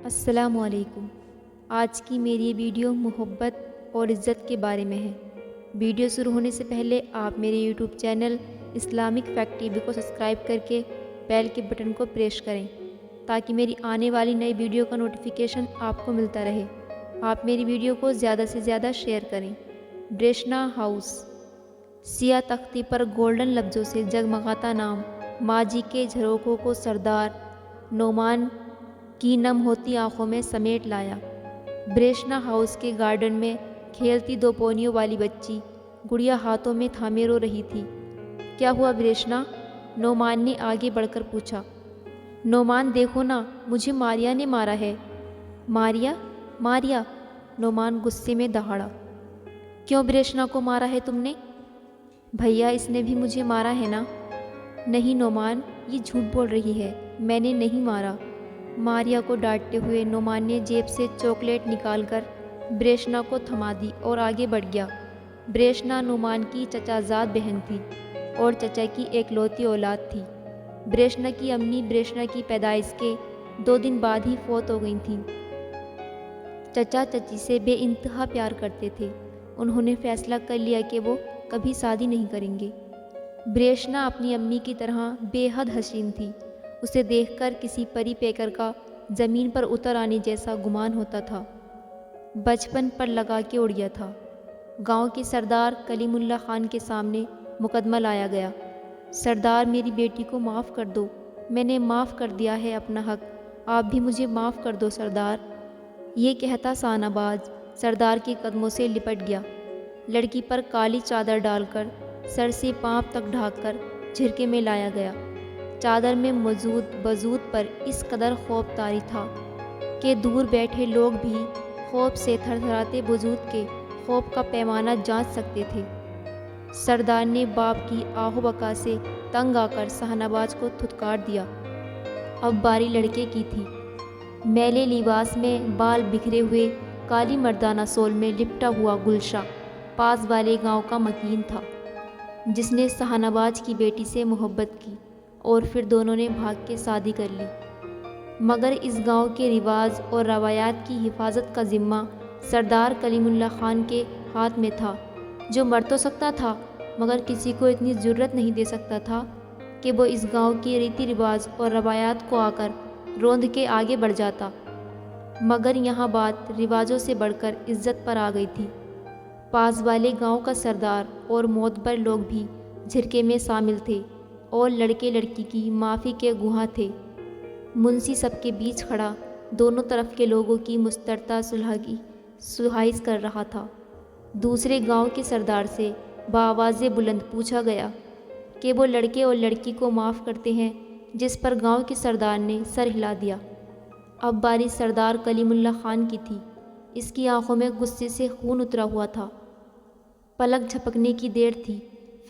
السلام علیکم۔ آج کی میری یہ ویڈیو محبت اور عزت کے بارے میں ہے۔ ویڈیو شروع ہونے سے پہلے آپ میرے YouTube channel Islamic fact T V کو سبسکرائب کر کے بیل کے بٹن کو پریس کریں تاکہ میری آنے والی نئی ویڈیو کا نوٹیفیکیشن آپ کو ملتا رہے۔ آپ میری ویڈیو کو زیادہ سے زیادہ شیئر کریں۔ بریشنا ہاؤس، سیاہ تختی پر گولڈن لفظوں سے جگمگاتا نام ماضی کے جھروکوں کو سردار نعمان کی نم ہوتی آنکھوں میں سمیٹ لایا۔ بریشنا ہاؤس کے گارڈن میں کھیلتی دو پونیوں والی بچی گڑیا ہاتھوں میں تھامے رو رہی تھی۔ کیا ہوا بریشنا؟ نعمان نے آگے بڑھ کر پوچھا۔ نعمان دیکھو نا، مجھے ماریا نے مارا ہے۔ ماریا؟ ماریا؟ نعمان غصے میں دہاڑا۔ کیوں بریشنا کو مارا ہے تم نے؟ بھیا اس نے بھی مجھے مارا ہے نا؟ نہیں نعمان، یہ جھوٹ بول رہی ہے، میں نے نہیں مارا۔ ماریا کو ڈانٹتے ہوئے نعمان نے جیب سے چاکلیٹ نکال کر بریشنا کو تھما دی اور آگے بڑھ گیا۔ بریشنا نعمان کی چچا زاد بہن تھی اور چچا کی ایکلوتی اولاد تھی۔ بریشنا کی امی بریشنا کی پیدائش کے 2 دن بعد ہی فوت ہو گئی تھیں۔ چچا چچی سے بے انتہا پیار کرتے تھے۔ انہوں نے فیصلہ کر لیا کہ وہ کبھی شادی نہیں کریں گے۔ بریشنا اپنی امی کی طرح بے حد حسین تھی۔ اسے دیکھ کر کسی پری پیکر کا زمین پر اتر آنے جیسا گمان ہوتا تھا۔ بچپن پر لگا کے اڑ گیا تھا۔ گاؤں کے سردار کلیم اللہ خان کے سامنے مقدمہ لایا گیا۔ سردار، میری بیٹی کو معاف کر دو، میں نے معاف کر دیا ہے اپنا حق، آپ بھی مجھے معاف کر دو سردار۔ یہ کہتا شانہ باز سردار کے قدموں سے لپٹ گیا۔ لڑکی پر کالی چادر ڈال کر سر سے پاؤں تک ڈھانپ کر جھرکے میں لایا گیا۔ چادر میں موجود وجود پر اس قدر خوف طاری تھا کہ دور بیٹھے لوگ بھی خوف سے تھرتھراتے وجود کے خوف کا پیمانہ جانچ سکتے تھے۔ سردار نے باپ کی آہ و بکا سے تنگ آ کر شانہ باز کو دھتکار دیا۔ اب باری لڑکے کی تھی۔ میلے لباس میں بال بکھرے ہوئے، کالی مردانہ شال میں لپٹا ہوا گلشا پاس والے گاؤں کا مکین تھا، جس نے شانہ باز کی بیٹی سے محبت کی اور پھر دونوں نے بھاگ کے شادی کر لی۔ مگر اس گاؤں کے رواج اور روایات کی حفاظت کا ذمہ سردار کلیم اللہ خان کے ہاتھ میں تھا، جو مر تو سکتا تھا مگر کسی کو اتنی جرأت نہیں دے سکتا تھا کہ وہ اس گاؤں کے ریتی رواج اور روایات کو آ کر روند کے آگے بڑھ جاتا۔ مگر یہاں بات رواجوں سے بڑھ کر عزت پر آ گئی تھی۔ پاس والے گاؤں کا سردار اور معتبر لوگ بھی جھرکے میں شامل تھے اور لڑکے لڑکی کی معافی کے گواہ تھے۔ منشی سب کے بیچ کھڑا دونوں طرف کے لوگوں کی مشترکہ صلح کی خواہش کر رہا تھا۔ دوسرے گاؤں کے سردار سے بآواز بلند پوچھا گیا کہ وہ لڑکے اور لڑکی کو معاف کرتے ہیں، جس پر گاؤں کے سردار نے سر ہلا دیا۔ اب باری سردار کلیم اللہ خان کی تھی۔ اس کی آنکھوں میں غصے سے خون اترا ہوا تھا۔ پلک جھپکنے کی دیر تھی،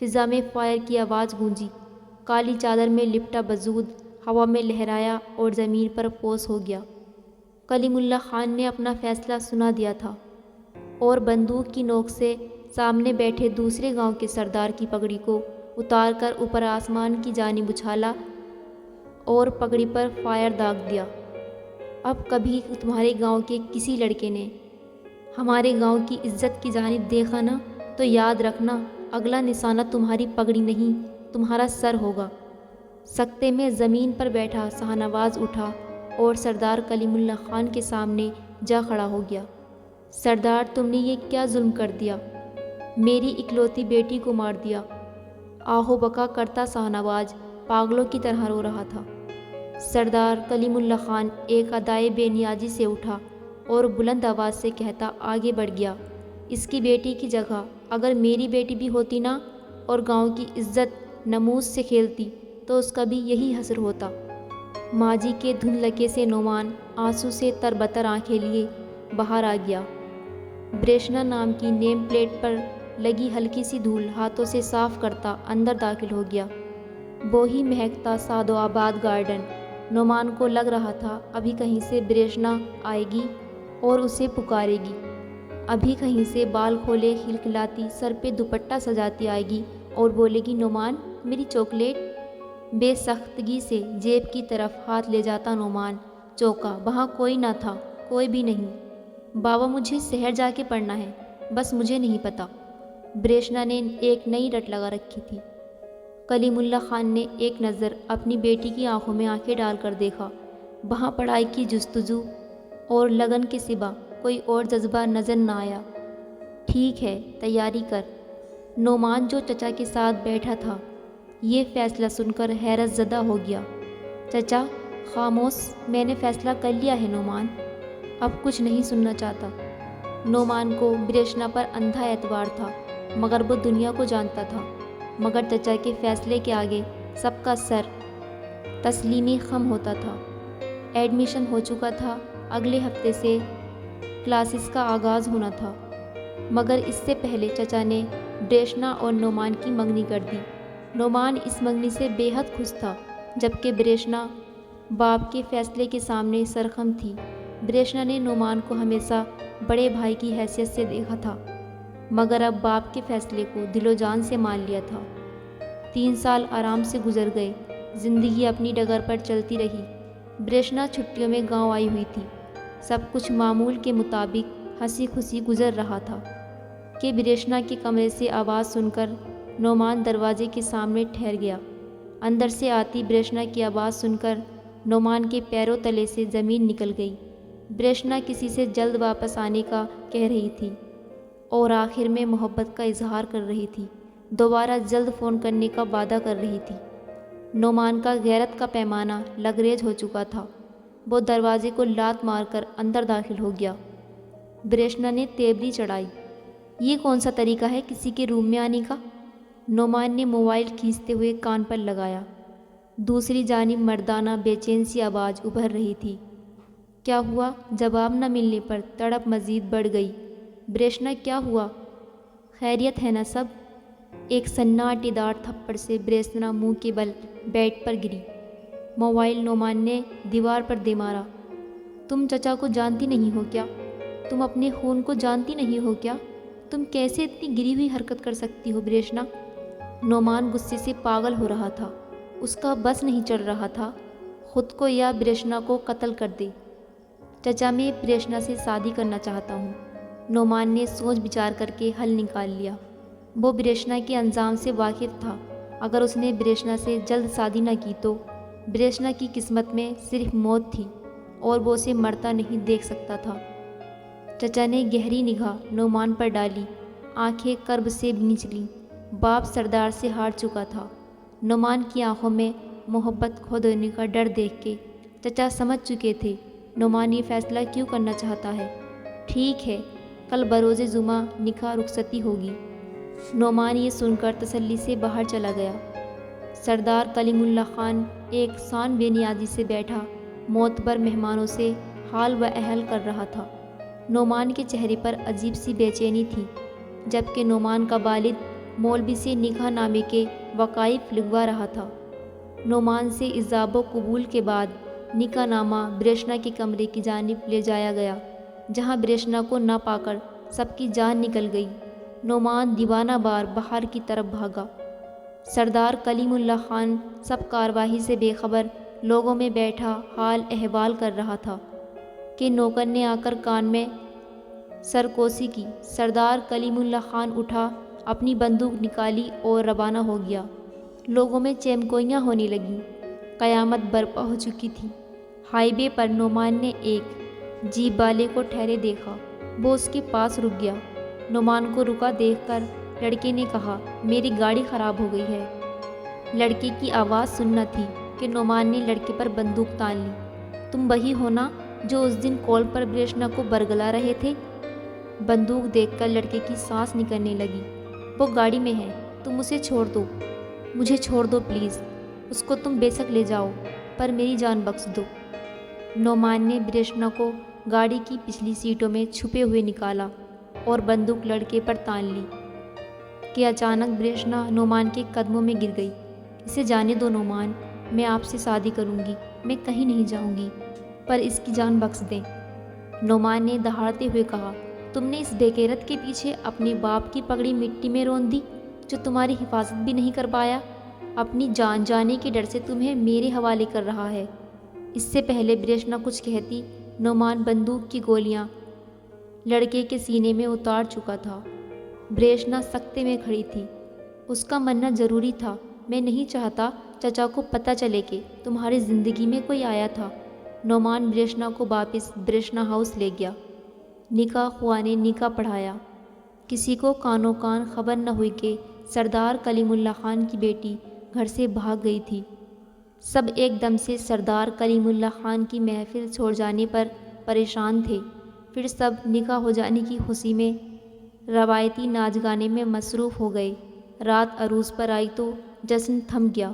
فضا میں فائر کی آواز گونجی۔ کالی چادر میں لپٹا وجود ہوا میں لہرایا اور زمین پر فوش ہو گیا۔ کلیم اللہ خان نے اپنا فیصلہ سنا دیا تھا اور بندوق کی نوک سے سامنے بیٹھے دوسرے گاؤں کے سردار کی پگڑی کو اتار کر اوپر آسمان کی جانب اچھالا اور پگڑی پر فائر داغ دیا۔ اب کبھی تمہارے گاؤں کے کسی لڑکے نے ہمارے گاؤں کی عزت کی جانب دیکھا نا تو یاد رکھنا، اگلا نشانہ تمہاری پگڑی نہیں، تمہارا سر ہوگا۔ سکتے میں زمین پر بیٹھا شانہ باز اٹھا اور سردار کلیم اللہ خان کے سامنے جا کھڑا ہو گیا۔ سردار، تم نے یہ کیا ظلم کر دیا؟ میری اکلوتی بیٹی کو مار دیا۔ آہ و بکا کرتا شانہ باز پاگلوں کی طرح رو رہا تھا۔ سردار کلیم اللہ خان ایک ادائے بے نیازی سے اٹھا اور بلند آواز سے کہتا آگے بڑھ گیا، اس کی بیٹی کی جگہ اگر میری بیٹی بھی ہوتی نا اور گاؤں کی عزت نموز سے کھیلتی تو اس کا بھی یہی حشر ہوتا۔ ماضی کے دھندلکے سے نعمان آنسو سے تربتر آنکھیں لیے باہر آ گیا۔ بریشنا نام کی نیم پلیٹ پر لگی ہلکی سی دھول ہاتھوں سے صاف کرتا اندر داخل ہو گیا۔ وہی مہکتا شاد و آباد گارڈن۔ نعمان کو لگ رہا تھا ابھی کہیں سے بریشنا آئے گی اور اسے پکارے گی، ابھی کہیں سے بال کھولے کھلکھلاتی سر پہ دوپٹہ سجاتی آئے گی اور بولے گی، نعمان میری چاکلیٹ۔ بے سختگی سے جیب کی طرف ہاتھ لے جاتا نعمان چوکا، وہاں کوئی نہ تھا، کوئی بھی نہیں۔ بابا مجھے شہر جا کے پڑھنا ہے، بس مجھے نہیں پتہ۔ بریشنا نے ایک نئی رٹ لگا رکھی تھی۔ کلیم اللہ خان نے ایک نظر اپنی بیٹی کی آنکھوں میں آنکھیں ڈال کر دیکھا۔ وہاں پڑھائی کی جستجو اور لگن کے سوا کوئی اور جذبہ نظر نہ آیا۔ ٹھیک ہے، تیاری کر۔ نعمان جو چچا کے ساتھ بیٹھا تھا، یہ فیصلہ سن کر حیرت زدہ ہو گیا۔ چچا خاموش، میں نے فیصلہ کر لیا ہے نعمان، اب کچھ نہیں سننا چاہتا۔ نعمان کو بریشنا پر اندھا اعتبار تھا، مگر وہ دنیا کو جانتا تھا۔ مگر چچا کے فیصلے کے آگے سب کا سر تسلیمی خم ہوتا تھا۔ ایڈمیشن ہو چکا تھا، اگلے ہفتے سے کلاسز کا آغاز ہونا تھا، مگر اس سے پہلے چچا نے بریشنا اور نعمان کی منگنی کر دی۔ نعمان اس منگنی سے بے حد خوش تھا، جبکہ بریشنا باپ کے فیصلے کے سامنے سرخم تھی۔ بریشنا نے نعمان کو ہمیشہ بڑے بھائی کی حیثیت سے دیکھا تھا، مگر اب باپ کے فیصلے کو دل و جان سے مان لیا تھا۔ 3 سال آرام سے گزر گئے، زندگی اپنی ڈگر پر چلتی رہی۔ بریشنا چھٹیوں میں گاؤں آئی ہوئی تھی۔ سب کچھ معمول کے مطابق ہنسی خوشی گزر رہا تھا کہ بریشنا کے کمرے سے آواز سن کر نعمان دروازے کے سامنے ٹھہر گیا۔ اندر سے آتی بریشنا کی آواز سن کر نعمان کے پیروں تلے سے زمین نکل گئی۔ بریشنا کسی سے جلد واپس آنے کا کہہ رہی تھی اور آخر میں محبت کا اظہار کر رہی تھی، دوبارہ جلد فون کرنے کا وعدہ کر رہی تھی۔ نعمان کا غیرت کا پیمانہ لگریز ہو چکا تھا۔ وہ دروازے کو لات مار کر اندر داخل ہو گیا۔ بریشنا نے تیوری چڑھائی۔ یہ کون سا طریقہ ہے کسی کے روم میں آنے کا؟ نعمان نے موبائل کھینچتے ہوئے کان پر لگایا۔ دوسری جانب مردانہ بے چین سی آواز ابھر رہی تھی۔ کیا ہوا؟ جواب نہ ملنے پر تڑپ مزید بڑھ گئی۔ بریشنا کیا ہوا؟ خیریت ہے نا سب؟ ایک سناٹے دار تھپڑ سے بریشنا منہ کے بل بیڈ پر گری۔ موبائل نعمان نے دیوار پر دے مارا۔ تم چچا کو جانتی نہیں ہو کیا؟ تم اپنے خون کو جانتی نہیں ہو کیا؟ تم کیسے اتنی گری ہوئی حرکت کر سکتی ہو بریشنا؟ نعمان غصے سے پاگل ہو رہا تھا۔ اس کا بس نہیں چڑھ رہا تھا، خود کو یا بریشنا کو قتل کر دے۔ چچا میں بریشنا سے شادی کرنا چاہتا ہوں۔ نعمان نے سوچ بچار کر کے حل نکال لیا۔ وہ بریشنا کے انجام سے واقف تھا۔ اگر اس نے بریشنا سے جلد شادی نہ کی تو بریشنا کی قسمت میں صرف موت تھی اور وہ اسے مرتا نہیں دیکھ سکتا تھا۔ چچا نے گہری نگاہ نعمان پر ڈالی، آنکھیں کرب سے بھیج لیں۔ باپ سردار سے ہار چکا تھا۔ نعمان کی آنکھوں میں محبت کھو دینے کا ڈر دیکھ کے چچا سمجھ چکے تھے نعمان یہ فیصلہ کیوں کرنا چاہتا ہے۔ ٹھیک ہے، کل بروز جمعہ نکاح رخصتی ہوگی۔ نعمان یہ سن کر تسلی سے باہر چلا گیا۔ سردار کلیم اللہ خان ایک سان بے نیازی سے بیٹھا معتبر مہمانوں سے حال و احل کر رہا تھا۔ نعمان کے چہرے پر عجیب سی بے چینی تھی، جبکہ نعمان کا والد مولوی سے نکاح نامے کے وقائف لکھوا رہا تھا۔ نعمان سے ایجاب و قبول کے بعد نکاح نامہ بریشنا کے کمرے کی جانب لے جایا گیا، جہاں بریشنا کو نہ پا کر سب کی جان نکل گئی۔ نعمان دیوانہ بار باہر کی طرف بھاگا۔ سردار کلیم اللہ خان سب کارروائی سے بے خبر لوگوں میں بیٹھا حال احوال کر رہا تھا کہ نوکر نے آ کر کان میں سرکوسی کی۔ سردار کلیم اللہ خان اٹھا، اپنی بندوق نکالی اور روانہ ہو گیا۔ لوگوں میں چیمکوئیاں ہونے لگیں۔ قیامت برپا ہو چکی تھی۔ ہائی وے پر نعمان نے ایک جیپ والے کو ٹھہرے دیکھا۔ وہ اس کے پاس رک گیا۔ نعمان کو رکا دیکھ کر لڑکے نے کہا، میری گاڑی خراب ہو گئی ہے۔ لڑکے کی آواز سننا تھی کہ نعمان نے لڑکے پر بندوق تان لی۔ تم وہی ہو نا جو اس دن کال پر بریشنا کو برگلا رہے تھے؟ بندوق دیکھ کر لڑکے کی سانس نکلنے لگی۔ وہ گاڑی میں ہے، تم اسے چھوڑ دو، مجھے چھوڑ دو پلیز۔ اس کو تم بے شک لے جاؤ، پر میری جان بخش دو۔ نعمان نے بریشنا کو گاڑی کی پچھلی سیٹوں میں چھپے ہوئے نکالا اور بندوق لڑکے پر تان لی کہ اچانک بریشنا نعمان کے قدموں میں گر گئی۔ اسے جانے دو نعمان، میں آپ سے شادی کروں گی، میں کہیں نہیں جاؤں گی، پر اس کی جان بخش دیں۔ نعمان نے دہاڑتے ہوئے کہا، تم نے اس بے غیرت کے پیچھے اپنے باپ کی پگڑی مٹی میں رون دی جو تمہاری حفاظت بھی نہیں کر پایا، اپنی جان جانے کے ڈر سے تمہیں میرے حوالے کر رہا ہے۔ اس سے پہلے بریشنا کچھ کہتی، نعمان بندوق کی گولیاں لڑکے کے سینے میں اتار چکا تھا۔ بریشنا سکتے میں کھڑی تھی۔ اس کا مرنا ضروری تھا۔ میں نہیں چاہتا چچا کو پتہ چلے کہ تمہاری زندگی میں کوئی آیا تھا۔ نعمان بریشنا کو واپس بریشنا ہاؤس لے گیا۔ نکاح خواہ نے نکاح پڑھایا۔ کسی کو کانوں کان خبر نہ ہوئی کہ سردار کلیم اللہ خان کی بیٹی گھر سے بھاگ گئی تھی۔ سب ایک دم سے سردار کلیم اللہ خان کی محفل چھوڑ جانے پر پریشان تھے۔ پھر سب نکاح ہو جانے کی خوشی میں روایتی ناچ گانے میں مصروف ہو گئے۔ رات عروس پر آئی تو جشن تھم گیا۔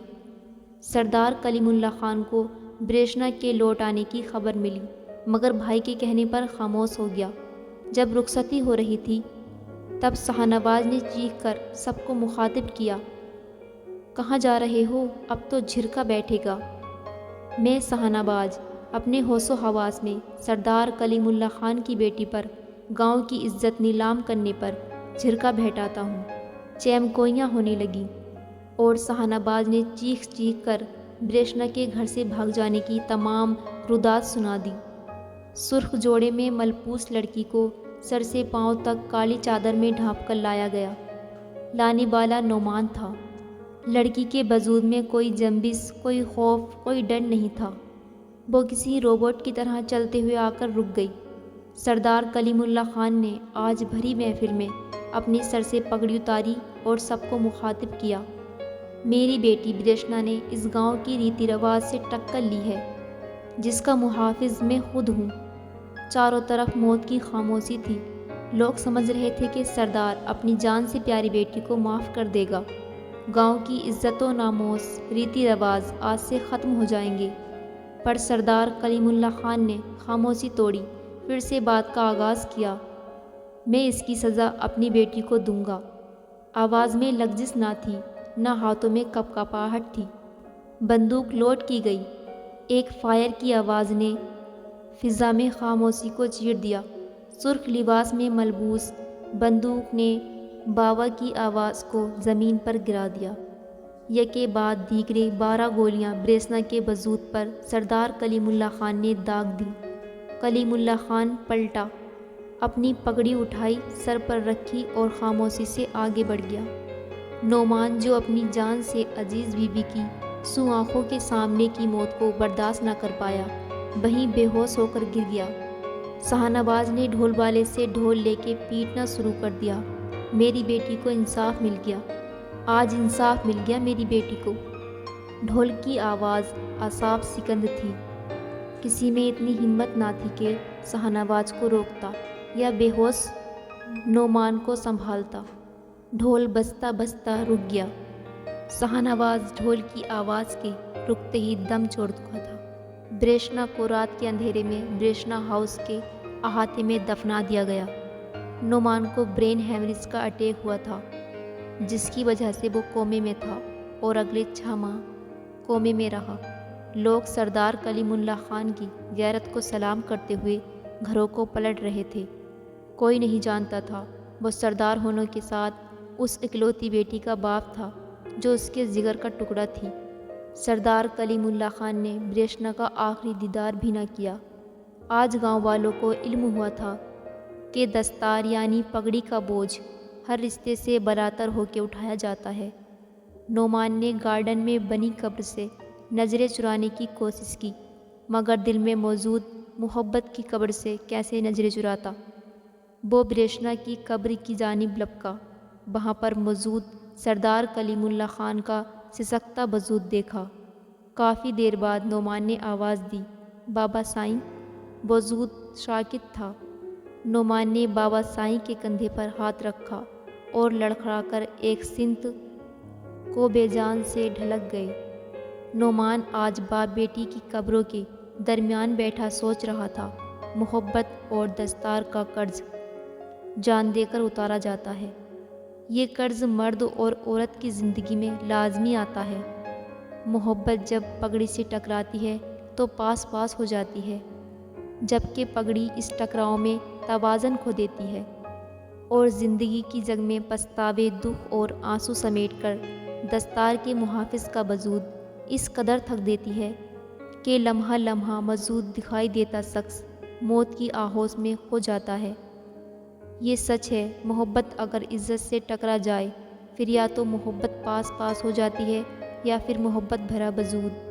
سردار کلیم اللہ خان کو بریشنا کے لوٹ آنے کی خبر ملی، مگر بھائی کے کہنے پر خاموش ہو گیا۔ جب رخصتی ہو رہی تھی تب شاہنواز نے چیخ کر سب کو مخاطب کیا، کہاں جا رہے ہو؟ اب تو جھرکا بیٹھے گا۔ میں شاہنواز اپنے ہوش و حواس میں سردار کلیم اللہ خان کی بیٹی پر گاؤں کی عزت نیلام کرنے پر جھرکا بیٹھاتا ہوں۔ چیمکوئیاں ہونے لگیں اور شاہنواز نے چیخ چیخ کر بریشنا کے گھر سے بھاگ جانے کی تمام ردات سنا دی۔ سرخ جوڑے میں ملبوس لڑکی کو سر سے پاؤں تک کالی چادر میں ڈھانپ کر لایا گیا۔ لانے والا نعمان تھا۔ لڑکی کے وجود میں کوئی جنبش، کوئی خوف، کوئی ڈر نہیں تھا۔ وہ کسی روبوٹ کی طرح چلتے ہوئے آ کر رک گئی۔ سردار کلیم اللہ خان نے آج بھری محفل میں اپنی سر سے پگڑی اتاری اور سب کو مخاطب کیا، میری بیٹی بریشنا نے اس گاؤں کی ریتی رواج سے ٹکر لی ہے، جس کا محافظ میں خود ہوں۔ چاروں طرف موت کی خاموشی تھی۔ لوگ سمجھ رہے تھے کہ سردار اپنی جان سے پیاری بیٹی کو معاف کر دے گا۔ گاؤں کی عزت و ناموس، ریتی رواج آج سے ختم ہو جائیں گے۔ پر سردار کلیم اللہ خان نے خاموشی توڑی، پھر سے بات کا آغاز کیا، میں اس کی سزا اپنی بیٹی کو دوں گا۔ آواز میں لغزش نہ تھی، نہ ہاتھوں میں کپکپاہٹ تھی۔ بندوق لوڈ کی گئی۔ ایک فائر کی آواز نے فضا میں خاموشی کو چیر دیا۔ سرخ لباس میں ملبوس بندوق نے باوا کی آواز کو زمین پر گرا دیا۔ یکے بعد دیگرے 12 گولیاں بریشنا کے وجود پر سردار کلیم اللہ خان نے داغ دی۔ کلیم اللہ خان پلٹا، اپنی پگڑی اٹھائی، سر پر رکھی اور خاموشی سے آگے بڑھ گیا۔ نعمان جو اپنی جان سے عزیز بیوی کی سو آنکھوں کے سامنے کی موت کو برداشت نہ کر پایا، وہیں بے ہوش ہو کر گر گیا۔ شاہنواز نے ڈھول والے سے ڈھول لے کے پیٹنا شروع کر دیا۔ میری بیٹی کو انصاف مل گیا، آج انصاف مل گیا میری بیٹی کو۔ ڈھول کی آواز اعصاب سکند تھی۔ کسی میں اتنی ہمت نہ تھی کہ شاہنواز کو روکتا یا بے ہوش نعمان کو سنبھالتا۔ ڈھول بجتا بجتا رک گیا۔ شاہنواز ڈھول کی آواز کے رکتے ہی دم چھوڑ چکا تھا۔ بریشنا کو رات کے اندھیرے میں بریشنا ہاؤس کے احاطے میں دفنا دیا گیا۔ نعمان کو برین ہیمریج کا اٹیک ہوا تھا، جس کی وجہ سے وہ کومے میں تھا اور اگلے 6 ماہ کومے میں رہا۔ لوگ سردار کلیم اللہ خان کی غیرت کو سلام کرتے ہوئے گھروں کو پلٹ رہے تھے۔ کوئی نہیں جانتا تھا وہ سردار ہونے کے ساتھ اس اکلوتی بیٹی کا باپ تھا جو اس کے جگر کا ٹکڑا تھی۔ سردار کلیم اللہ خان نے بریشنا کا آخری دیدار بھی نہ کیا۔ آج گاؤں والوں کو علم ہوا تھا کہ دستار یعنی پگڑی کا بوجھ ہر رشتے سے براتر ہو کے اٹھایا جاتا ہے۔ نعمان نے گارڈن میں بنی قبر سے نظریں چرانے کی کوشش کی، مگر دل میں موجود محبت کی قبر سے کیسے نظریں چراتا۔ وہ بریشنا کی قبر کی جانب لپکا، وہاں پر موجود سردار کلیم اللہ خان کا سسکتا وجود دیکھا۔ کافی دیر بعد نعمان نے آواز دی، بابا سائیں۔ وجود ساکت تھا۔ نعمان نے بابا سائیں کے کندھے پر ہاتھ رکھا اور لڑکھڑا کر ایک سمت کو بے جان سے ڈھلک گئے۔ نعمان آج باپ بیٹی کی قبروں کے درمیان بیٹھا سوچ رہا تھا، محبت اور دستار کا قرض جان دے کر اتارا جاتا ہے۔ یہ قرض مرد اور عورت کی زندگی میں لازمی آتا ہے۔ محبت جب پگڑی سے ٹکراتی ہے تو پاس پاس ہو جاتی ہے، جبکہ پگڑی اس ٹکراؤ میں توازن کھو دیتی ہے اور زندگی کی جنگ میں پچھتاوے، دکھ اور آنسو سمیٹ کر دستار کے محافظ کا وجود اس قدر تھک دیتی ہے کہ لمحہ لمحہ مضبوط دکھائی دیتا شخص موت کی آہوز میں کھو جاتا ہے۔ یہ سچ ہے، محبت اگر عزت سے ٹکرا جائے پھر یا تو محبت پاس پاس ہو جاتی ہے یا پھر محبت بھرا وجود